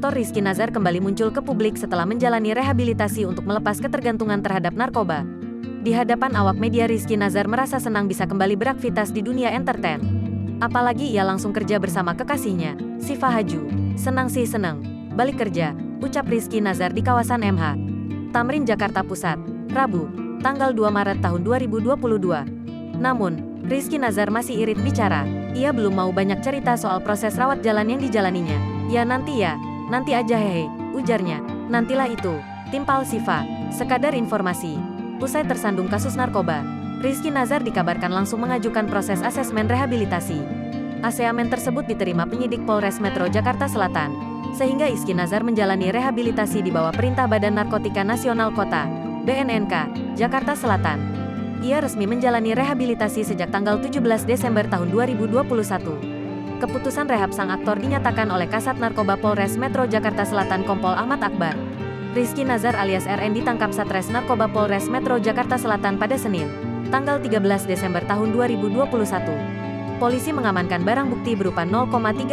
Aktor Rizky Nazar kembali muncul ke publik setelah menjalani rehabilitasi untuk melepas ketergantungan terhadap narkoba. Di hadapan awak media, Rizky Nazar merasa senang bisa kembali beraktivitas di dunia entertain. Apalagi ia langsung kerja bersama kekasihnya, Syifa Haju. Senang sih senang. Balik kerja, ucap Rizky Nazar di kawasan MH Tamrin, Jakarta Pusat, Rabu, tanggal 2 Maret tahun 2022. Namun, Rizky Nazar masih irit bicara. Ia belum mau banyak cerita soal proses rawat jalan yang dijalaninya. Ya, nanti aja hehe, ujarnya. Nantilah itu, timpal Syifa. Sekadar informasi. Usai tersandung kasus narkoba, Rizky Nazar dikabarkan langsung mengajukan proses asesmen rehabilitasi. Aseamen tersebut diterima penyidik Polres Metro Jakarta Selatan, sehingga Rizky Nazar menjalani rehabilitasi di bawah perintah Badan Narkotika Nasional Kota, BNNK, Jakarta Selatan. Ia resmi menjalani rehabilitasi sejak tanggal 17 Desember tahun 2021. Keputusan rehab sang aktor dinyatakan oleh Kasat Narkoba Polres Metro Jakarta Selatan Kompol Ahmad Akbar. Rizky Nazar alias RN ditangkap Satres Narkoba Polres Metro Jakarta Selatan pada Senin, tanggal 13 Desember tahun 2021. Polisi mengamankan barang bukti berupa 0,3